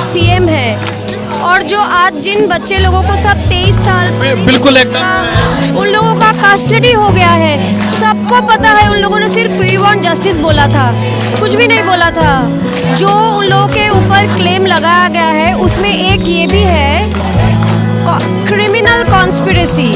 CM है, और जो आज जिन बच्चे लोगों को सब 23 साल बिल्कुल एकदम उन लोगों का कस्टडी हो गया है, सबको पता है। उन लोगों ने सिर्फ वी वांट जस्टिस बोला था, कुछ भी नहीं बोला था। जो उन लोगों के ऊपर क्लेम लगाया गया है उसमें एक ये भी है, क्रिमिनल कॉन्स्पिरेसी।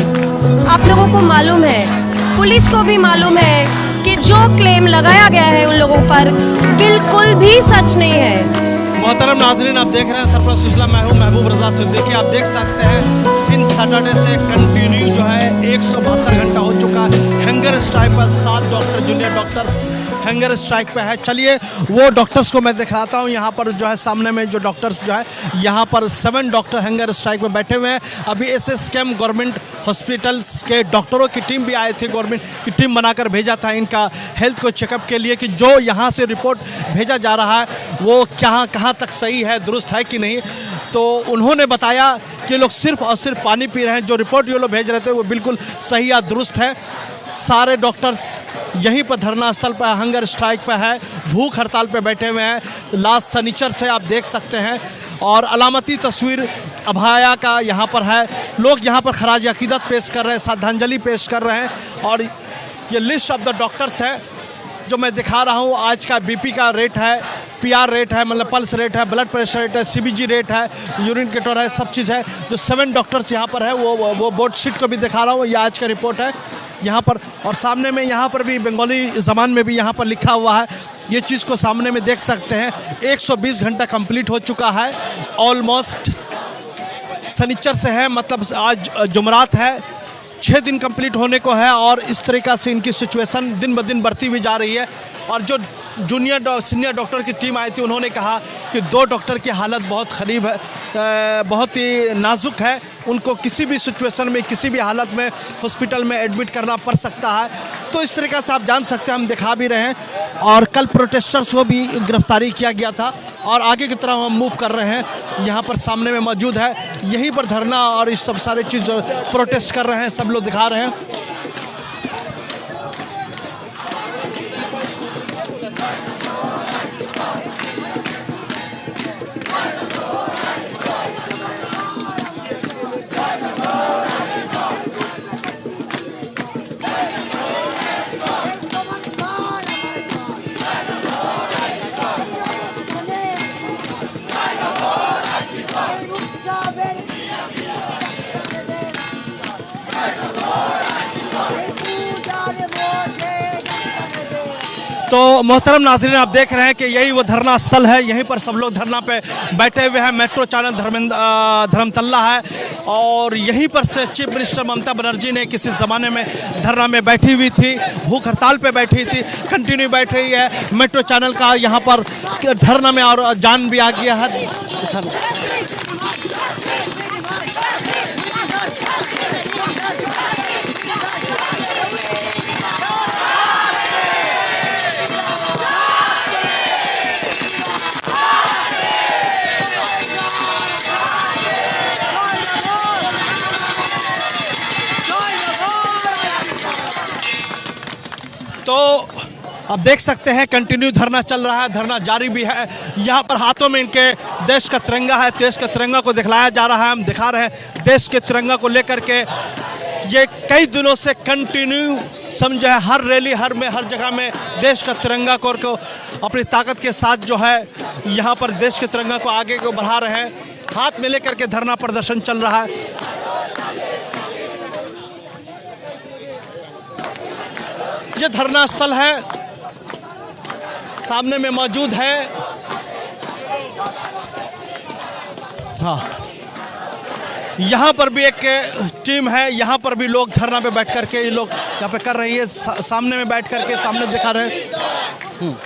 आप लोगों को मालूम है, पुलिस को भी मालूम है कि जो क्लेम लगाया गया है उन लोगों पर बिल्कुल भी सच नहीं है। मोहतरम नाजरीन, आप देख रहे हैं सरफराज सिलसिला, मैं हूं महबूब रजा सिद्दीकी। आप देख सकते हैं सिंस सैटरडे से कंटिन्यू जो है 172 घंटा हो चुका है हैंगर स्ट्राइक पर। 7 doctor, junior doctors hanger strike पे है। चलिए वो डॉक्टर्स को मैं दिखाता हूं। यहाँ पर जो है सामने में जो डॉक्टर्स जो है, यहाँ पर 7 डॉक्टर हैंगर स्ट्राइक में बैठे हुए हैं। अभी SSKM गवर्नमेंट हॉस्पिटल्स के डॉक्टरों की टीम भी आई थी, गवर्नमेंट की टीम बनाकर भेजा था इनका हेल्थ को चेकअप के लिए कि जो यहाँ से रिपोर्ट भेजा जा रहा है वो कहाँ तक सही है, दुरुस्त है कि नहीं। तो उन्होंने बताया कि लोग सिर्फ और सिर्फ पानी पी रहे हैं, जो रिपोर्ट ये लोग भेज रहे थे वो बिल्कुल सही या दुरुस्त है। सारे डॉक्टर्स यहीं पर धरना स्थल पर हंगर स्ट्राइक पर है, भूख हड़ताल पर बैठे हुए हैं लास्ट शनिचर से, आप देख सकते हैं। और अलामती तस्वीर अभाया का यहाँ पर है, लोग यहाँ पर खराज अकीदत पेश कर रहे हैं, श्रद्धांजलि पेश कर रहे हैं। और ये लिस्ट ऑफ द डॉक्टर्स है जो मैं दिखा रहा हूँ। आज का BP का रेट है, PR रेट है, मतलब पल्स रेट है, ब्लड प्रेशर रेट है, CBG रेट है, यूरिन केटोर है, सब चीज़ है। जो 7 डॉक्टर्स यहाँ पर है वो बोर्ड शीट को भी दिखा रहा हूँ, ये आज का रिपोर्ट है यहाँ पर। और सामने में यहाँ पर भी बंगाली ज़बान में भी यहाँ पर लिखा हुआ है, ये चीज़ को सामने में देख सकते हैं। 120 घंटा कंप्लीट हो चुका है ऑलमोस्ट, शनिचर से है, मतलब आज जुमरात है, 6 दिन कंप्लीट होने को है। और इस तरीक़ा से इनकी सिचुएशन दिन ब दिन बढ़ती हुई जा रही है। और जो सीनियर डॉक्टर की टीम आई थी उन्होंने कहा कि 2 डॉक्टर की हालत बहुत ख़राब है, बहुत ही नाजुक है, उनको किसी भी सिचुएशन में, किसी भी हालत में हॉस्पिटल में एडमिट करना पड़ सकता है। तो इस तरीक़ा से आप जान सकते हैं, हम दिखा भी रहे हैं। और कल प्रोटेस्टर्स को भी गिरफ्तारी किया गया था। और आगे की तरफ हम मूव कर रहे हैं, यहाँ पर सामने में मौजूद है, यहीं पर धरना और इस सब सारे चीज़ प्रोटेस्ट कर रहे हैं, सब लोग दिखा रहे हैं। तो मोहतरम नाज़रीन, आप देख रहे हैं कि यही वो धरना स्थल है, यहीं पर सब लोग धरना पे बैठे हुए हैं। मेट्रो चैनल धर्मतल्ला है और यहीं पर से चीफ मिनिस्टर ममता बनर्जी ने किसी ज़माने में धरना में बैठी हुई थी, भूख हड़ताल पे बैठी थी, कंटिन्यू बैठ रही है। मेट्रो चैनल का यहाँ पर धरना में और जान भी आ गया है। तो आप देख सकते हैं कंटिन्यू धरना चल रहा है, धरना जारी भी है। यहाँ पर हाथों में इनके देश का तिरंगा है, देश का तिरंगा को दिखलाया जा रहा है। हम दिखा रहे हैं देश के तिरंगा को लेकर के, ये कई दिनों से कंटिन्यू समझे, हर रैली हर जगह में देश का तिरंगा को अपनी ताकत के साथ जो है यहाँ पर देश के तिरंगा को आगे को बढ़ा रहे हैं। हाथ में लेकर के धरना प्रदर्शन चल रहा है। ये धरना स्थल है, सामने में मौजूद है। हाँ, यहाँ पर भी एक टीम है, यहाँ पर भी लोग धरना पे बैठ करके ये लोग यहाँ पे कर रही है, सामने में बैठ करके सामने दिखा रहे हैं।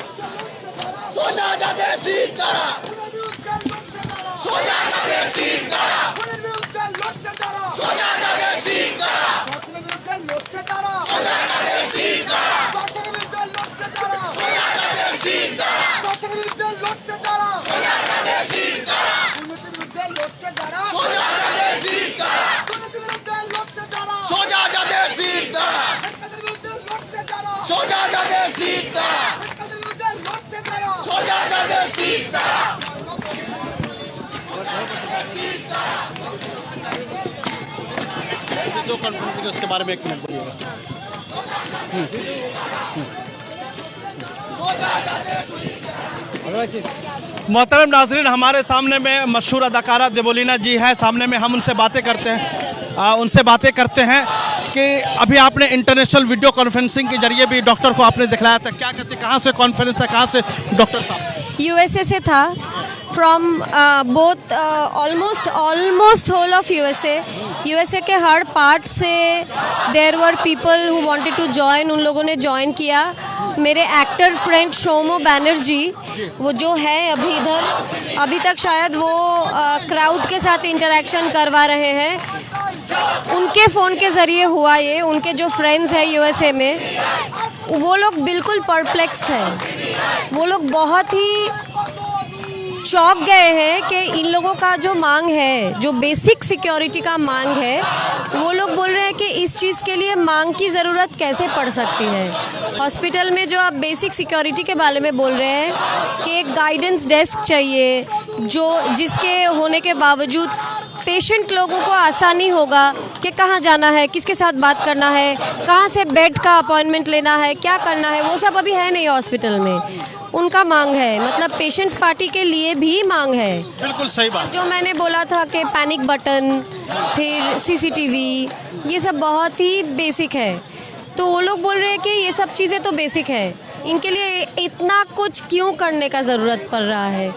जो कॉन्फ्रेंसिंग है उसके बारे में 1 मिनट बोलिएगा। मोहतरम नाजरीन, हमारे सामने में मशहूर अदाकारा देवोलीना जी है, सामने में हम उनसे बातें करते हैं कि अभी आपने इंटरनेशनल वीडियो कॉन्फ्रेंसिंग के जरिए भी डॉक्टर को आपने दिखलाया था, क्या कहते, कहाँ से कॉन्फ्रेंस था, कहाँ से डॉक्टर साहब? यूएसए से था, from both almost whole of USA के हर पार्ट से there were people who wanted to join, उन लोगों ने ज्वाइन किया। मेरे एक्टर फ्रेंड शोमो बैनर्जी, वो जो है अभी इधर, अभी तक शायद वो क्राउड के साथ इंटरेक्शन करवा रहे हैं, उनके फ़ोन के ज़रिए हुआ ये। उनके जो फ्रेंड्स हैं यूएसए में, वो लोग बिल्कुल परप्लेक्स्ड हैं, वो लोग बहुत ही चौंक गए हैं कि इन लोगों का जो मांग है, जो बेसिक सिक्योरिटी का मांग है, वो लोग बोल रहे हैं कि इस चीज़ के लिए मांग की ज़रूरत कैसे पड़ सकती है। हॉस्पिटल में जो आप बेसिक सिक्योरिटी के बारे में बोल रहे हैं कि एक गाइडेंस डेस्क चाहिए, जिसके होने के बावजूद पेशेंट लोगों को आसानी होगा कि कहाँ जाना है, किसके साथ बात करना है, कहाँ से बेड का अपॉइंटमेंट लेना है, क्या करना है, वो सब अभी है नहीं हॉस्पिटल में। उनका मांग है, मतलब पेशेंट पार्टी के लिए भी मांग है। बिल्कुल सही बात। जो मैंने बोला था कि पैनिक बटन, फिर सीसीटीवी, ये सब बहुत ही बेसिक है। तो वो लोग बोल रहे हैं कि ये सब चीज़ें तो बेसिक है, इनके लिए इतना कुछ क्यों करने का ज़रूरत पड़ रहा है।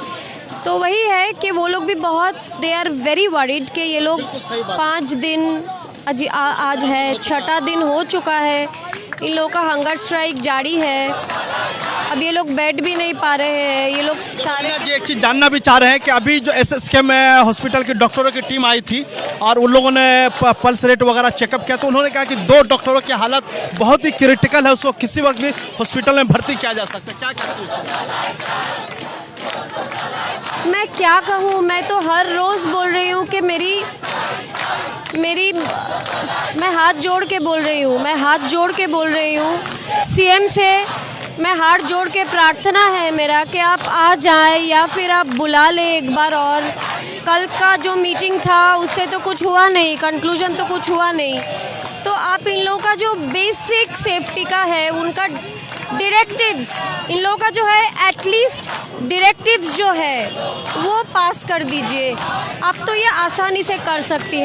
तो वही है कि वो लोग भी बहुत, दे आर वेरी वरीड कि ये लोग 5 दिन, आज है 6ठा दिन हो चुका है, इन लोगों का हंगर स्ट्राइक जारी है। अब ये लोग बेड भी नहीं पा रहे हैं, ये लोग सारे। जी, एक चीज़ जानना भी चाह रहे हैं कि अभी जो एसएसके में हॉस्पिटल के डॉक्टरों की टीम आई थी और उन लोगों ने पल्स रेट वगैरह चेकअप किया, तो उन्होंने कहा कि 2 डॉक्टरों की हालत बहुत ही क्रिटिकल है, उसको किसी वक्त भी हॉस्पिटल में भर्ती किया जा सकता है, क्या कहते हैं? मैं क्या कहूँ, मैं तो हर रोज़ बोल रही हूँ कि मैं हाथ जोड़ के बोल रही हूँ, सीएम से मैं हाथ जोड़ के प्रार्थना है मेरा कि आप आ जाए या फिर आप बुला ले एक बार। और कल का जो मीटिंग था उससे तो कुछ हुआ नहीं, कंक्लूजन तो कुछ हुआ नहीं, तो आप इन लोगों का जो बेसिक सेफ्टी का है, उनका डायरेक्टिव्स, इन लोगों का जो है एटलीस्ट डायरेक्टिव्स जो है वो पास कर दीजिए। आप तो ये आसानी से कर सकती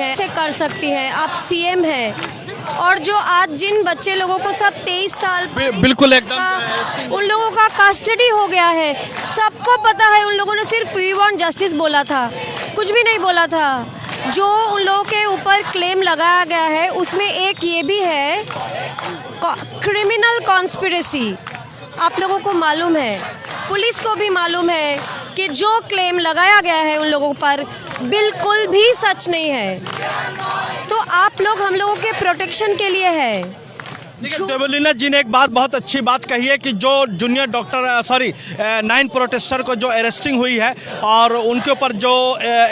हैं, आप सीएम हैं। और जो आज जिन बच्चे लोगों को सब 23 साल बिल्कुल एकदम उन लोगों का कस्टडी हो गया है, सबको पता है। उन लोगों ने सिर्फ वी वांट जस्टिस बोला था, कुछ भी नहीं बोला था। जो उन लोगों के ऊपर क्लेम लगाया गया है उसमें एक ये भी है, क्रिमिनल कॉन्स्पिरेसी। आप लोगों को मालूम है, पुलिस को भी मालूम है कि जो क्लेम लगाया गया है उन लोगों पर बिल्कुल भी सच नहीं है। तो आप लोग हम लोगों के प्रोटेक्शन के लिए है। देवोलीना जी ने एक बहुत अच्छी बात कही है कि जो जूनियर डॉक्टर 9 प्रोटेस्टर को जो अरेस्टिंग हुई है और उनके ऊपर जो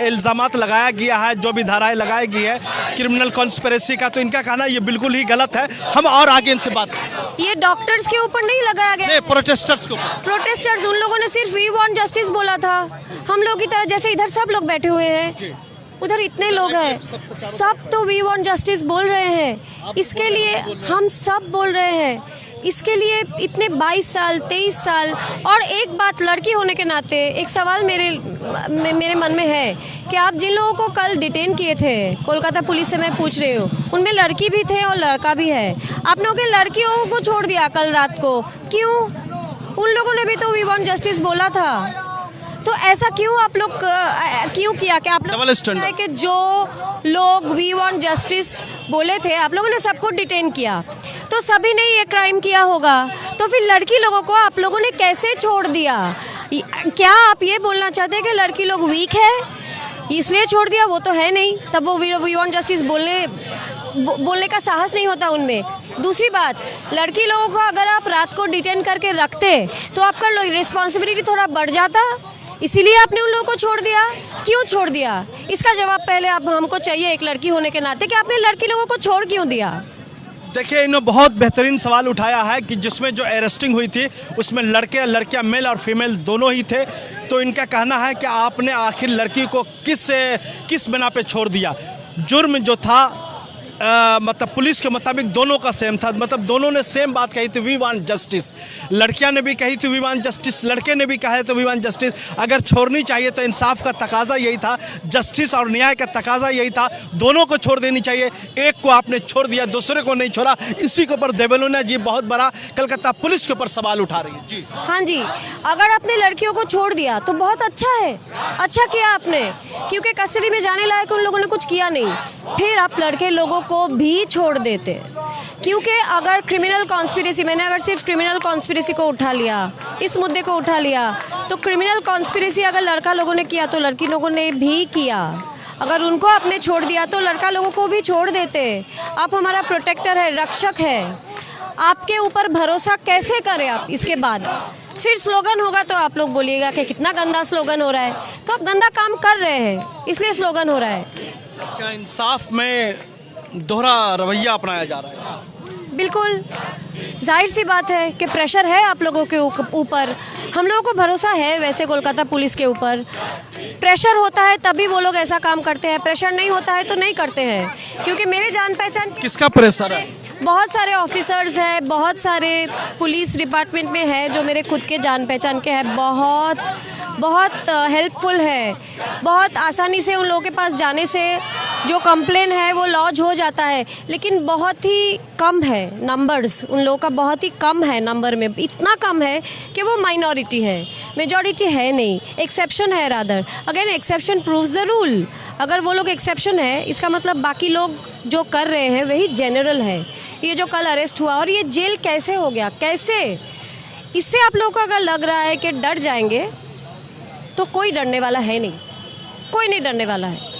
इल्ज़ामात लगाया गया है, जो भी धाराएं लगाई गई है क्रिमिनल कॉन्स्पिरेसी का, तो इनका कहना ये बिल्कुल ही गलत है। हम और आगे इनसे बात, ये डॉक्टर्स के ऊपर नहीं लगाया गया, प्रोटेस्टर्स को, प्रोटेस्टर्स उन लोगों ने सिर्फ वी वांट जस्टिस बोला था। हम लोग की तरह जैसे इधर सब लोग बैठे हुए हैं, उधर इतने लोग हैं, सब तो वी वांट जस्टिस बोल रहे हैं। इसके लिए हम सब बोल रहे हैं, इसके लिए इतने 22 साल 23 साल। और एक बात, लड़की होने के नाते एक सवाल मेरे मन में है कि आप जिन लोगों को कल डिटेन किए थे कोलकाता पुलिस से, मैं पूछ रही हूँ, उनमें लड़की भी थे और लड़का भी है। आप लोगों के लड़कियों को छोड़ दिया कल रात को, क्यों? उन लोगों ने भी तो वी वांट जस्टिस बोला था। तो ऐसा क्यों आप लोग क्यों किया कि आप लोग है कि जो लोग वी वांट जस्टिस बोले थे, आप लोगों ने सबको डिटेन किया, तो सभी ने ये क्राइम किया होगा, तो फिर लड़की लोगों को आप लोगों ने कैसे छोड़ दिया? क्या आप ये बोलना चाहते हैं कि लड़की लोग वीक है इसलिए छोड़ दिया? वो तो है नहीं, तब वो वी वांट जस्टिस बोलने का साहस नहीं होता उनमें। दूसरी बात, लड़की लोगों को अगर आप रात को डिटेन करके रखते तो आपका रिस्पॉन्सिबिलिटी थोड़ा बढ़ जाता, इसीलिए आपने उन लोगों को छोड़ दिया। क्यों छोड़ दिया? इसका जवाब पहले आप हमको चाहिए एक लड़की होने के नाते कि आपने लड़की लोगों को छोड़ क्यों दिया। देखिए, इन्होंने बहुत बेहतरीन सवाल उठाया है कि जिसमें जो अरेस्टिंग हुई थी उसमें लड़कियां मेल और फीमेल दोनों ही थे। तो इनका कहना है कि आपने आखिर लड़की को किस बिना पे छोड़ दिया? जुर्म जो था मतलब पुलिस के मुताबिक दोनों का सेम था, मतलब दोनों ने सेम बात कही थी, वी वांट जस्टिस। लड़कियां ने भी कही थी वी वांट जस्टिस, लड़के ने भी कहा है तो वी वांट जस्टिस। अगर छोड़नी चाहिए तो इंसाफ का तकाजा यही था, जस्टिस और न्याय का तकाजा यही था, दोनों को छोड़ देनी चाहिए। एक को आपने छोड़ दिया, दूसरे को नहीं छोड़ा। इसी के ऊपर देवेलुना जी बहुत बड़ा कलकत्ता पुलिस के ऊपर सवाल उठा रही है। जी हाँ जी, अगर आपने लड़कियों को छोड़ दिया तो बहुत अच्छा है, अच्छा किया आपने, क्योंकि कस्टडी में जाने लायक उन लोगों ने कुछ किया नहीं। फिर आप लड़के लोगों को भी छोड़ देते, क्योंकि अगर क्रिमिनल कॉन्स्पिरेसी, मैंने अगर सिर्फ क्रिमिनल कॉन्स्पिरेसी को उठा लिया, इस मुद्दे को उठा लिया, तो क्रिमिनल कॉन्स्पिरेसी अगर लड़का लोगों ने किया तो लड़की लोगों ने भी किया। अगर उनको आपने छोड़ दिया तो लड़का लोगों को भी छोड़ देते। आप हमारा प्रोटेक्टर है, रक्षक है, आपके ऊपर भरोसा कैसे करें आप इसके बाद? फिर स्लोगन होगा तो आप लोग बोलिएगा कि कितना गंदा स्लोगन हो रहा है, तो आप गंदा काम कर रहे हैं इसलिए स्लोगन हो रहा है। क्या इंसाफ में दोहरा रवैया अपनाया जा रहा है? बिल्कुल, जाहिर सी बात है कि प्रेशर है आप लोगों के ऊपर। हम लोगों को भरोसा है वैसे कोलकाता पुलिस के ऊपर। प्रेशर होता है तभी वो लोग ऐसा काम करते हैं, प्रेशर नहीं होता है तो नहीं करते हैं। क्योंकि मेरे जान पहचान किसका प्रेशर है? बहुत सारे ऑफिसर्स हैं, बहुत सारे पुलिस डिपार्टमेंट में है जो मेरे खुद के जान पहचान के हैं, बहुत हेल्पफुल है। बहुत आसानी से उन लोगों के पास जाने से जो कंप्लेन है वो लॉज हो जाता है, लेकिन बहुत ही कम है नंबर्स, उन लोगों का बहुत ही कम है नंबर में, इतना कम है कि वो माइनॉरिटी है, मेजॉरिटी है नहीं, एक्सेप्शन है rather. Again exception proves the rule. अगर वो लोग एक्सेप्शन है इसका मतलब बाकी लोग जो कर रहे हैं वही जनरल है। ये जो कल अरेस्ट हुआ और ये जेल कैसे हो गया, कैसे? इससे आप लोगों को अगर लग रहा है कि डर जाएंगे तो कोई डरने वाला है नहीं, कोई नहीं डरने वाला है।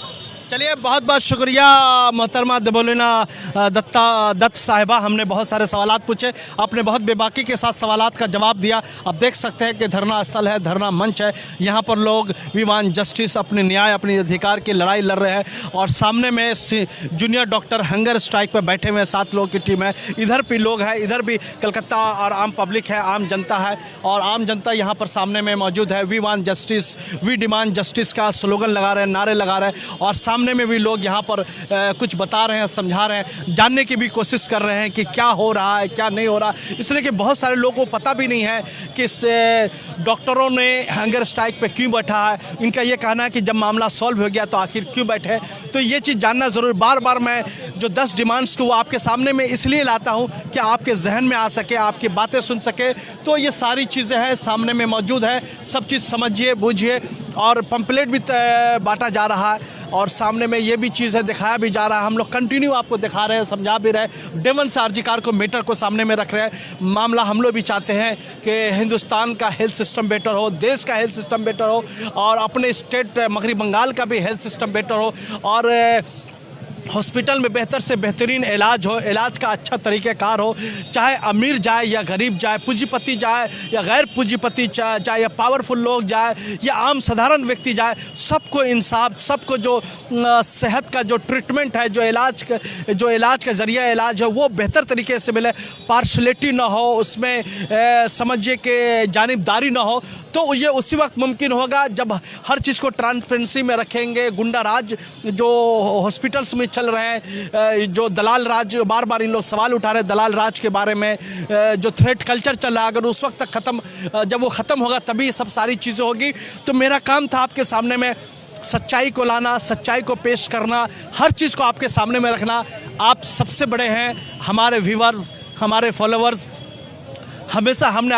चलिए, बहुत बहुत शुक्रिया मोहतरमा देवेलुना दत्त साहिबा। हमने बहुत सारे सवालात पूछे, आपने बहुत बेबाकी के साथ सवालात का जवाब दिया। आप देख सकते हैं कि धरना स्थल है, धरना मंच है, यहाँ पर लोग वी वांट जस्टिस, अपने न्याय, अपने अधिकार की लड़ाई लड़ रहे हैं। और सामने में जूनियर डॉक्टर हंगर स्ट्राइक पर बैठे हुए 7 लोगों की टीम है। इधर भी लोग हैं, इधर भी कलकत्ता और आम पब्लिक है, आम जनता है, और आम जनता यहाँ पर सामने में मौजूद है। We want justice, we demand justice का स्लोगन लगा रहे हैं, नारे लगा रहे हैं। और सामने में भी लोग यहाँ पर कुछ बता रहे हैं, समझा रहे हैं, जानने की भी कोशिश कर रहे हैं कि क्या हो रहा है, क्या नहीं हो रहा। इसलिए कि बहुत सारे लोगों को पता भी नहीं है कि डॉक्टरों ने हंगर स्ट्राइक पे क्यों बैठा है। इनका ये कहना है कि जब मामला सॉल्व हो गया तो आखिर क्यों बैठे। तो ये चीज़ जानना ज़रूर। बार बार मैं जो 10 डिमांड्स को वो आपके सामने में इसलिए लाता हूँ कि आपके जहन में आ सके, आपकी बातें सुन सके। तो ये सारी चीज़ें हैं, सामने में मौजूद है, सब चीज़ समझिए, बूझिए। और पंपलेट भी बांटा जा रहा है और सामने में ये भी चीज़ है, दिखाया भी जा रहा है। हम लोग कंटिन्यू आपको दिखा रहे हैं, समझा भी रहे हैं। डेवन से आरजीकर को मैटर को सामने में रख रहे हैं। मामला हम लोग भी चाहते हैं कि हिंदुस्तान का हेल्थ सिस्टम बेटर हो, देश का हेल्थ सिस्टम बेटर हो, और अपने स्टेट मगरबी बंगाल का भी हेल्थ सिस्टम बेटर हो, और हॉस्पिटल में बेहतर से बेहतरीन इलाज हो, इलाज का अच्छा तरीक़ेकार हो। चाहे अमीर जाए या गरीब जाए, पूंजीपति जाए या गैर पूंजीपति जाए, या पावरफुल लोग जाए या आम साधारण व्यक्ति जाए, सबको इंसाफ, सबको जो सेहत का जो ट्रीटमेंट है, जो इलाज का ज़रिया इलाज है वो बेहतर तरीके से मिले, पार्शलिटी ना हो उसमें, समझिए कि जानिबदारी ना हो। तो ये उसी वक्त मुमकिन होगा जब हर चीज़ को ट्रांसपेरेंसी में रखेंगे। गुंडा राज जो हॉस्पिटल्स में चल रहे हैं, जो दलाल राज, बार बार इन लोग सवाल उठा रहे हैं दलाल राज के बारे में, जो थ्रेट कल्चर चल रहा है, अगर उस वक्त तक जब वो ख़त्म होगा तभी सब सारी चीज़ें होगी। तो मेरा काम था आपके सामने में सच्चाई को लाना, सच्चाई को पेश करना, हर चीज़ को आपके सामने में रखना। आप सबसे बड़े हैं, हमारे व्यूवर्स, हमारे फॉलोअर्स। हमेशा हमने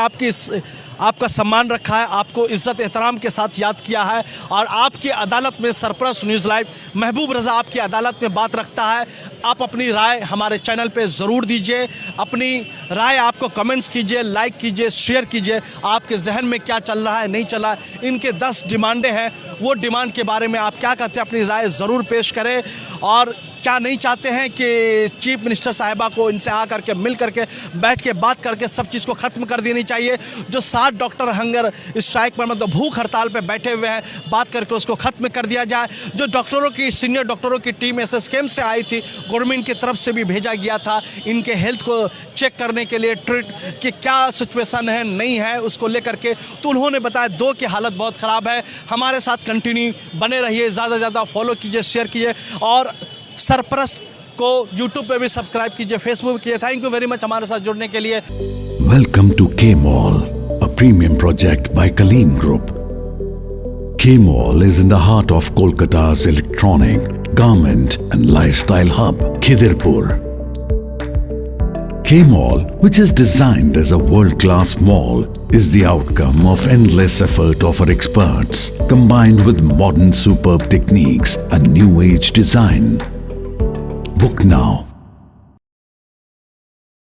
आपका सम्मान रखा है, आपको इज़्ज़त एहतराम के साथ याद किया है। और आपकी अदालत में सरपरस्त न्यूज़ लाइव महबूब रज़ा आपकी अदालत में बात रखता है। आप अपनी राय हमारे चैनल पे ज़रूर दीजिए, अपनी राय आपको कमेंट्स कीजिए, लाइक कीजिए, शेयर कीजिए। आपके जहन में क्या चल रहा है, नहीं चला है। इनके 10 डिमांडें हैं, वो डिमांड के बारे में आप क्या कहते हैं, अपनी राय ज़रूर पेश करें। और क्या नहीं चाहते हैं कि चीफ मिनिस्टर साहिबा को इनसे आकर के मिल करके बैठ के बात करके सब चीज़ को ख़त्म कर देनी चाहिए। जो 7 डॉक्टर हंगर स्ट्राइक पर, मतलब भूख हड़ताल पर बैठे हुए हैं, बात करके उसको ख़त्म कर दिया जाए। जो डॉक्टरों की, सीनियर डॉक्टरों की टीम SSKM से आई थी, गवर्नमेंट की तरफ से भी भेजा गया था इनके हेल्थ को चेक करने के लिए, ट्रीट कि क्या सिचुएसन है, नहीं है, उसको लेकर के। तो उन्होंने बताया 2 की हालत बहुत ख़राब है। हमारे साथ कंटिन्यू बने रहिए, ज़्यादा से ज़्यादा फॉलो कीजिए, शेयर कीजिए। और सरपरस्त को YouTube पे भी सब्सक्राइब कीजिए, फेसबुक कीजिए। थैंक यू वेरी मच हमारे साथ जुड़ने के लिए। Welcome to K-Mall, a premium project by Kaleen Group. K-Mall is in the heart of Kolkata's electronic, garment and lifestyle hub, Khidirpur. K-Mall, which is designed as a world-class mall, is the outcome of endless effort of our experts, combined with modern superb techniques and new age design. Book now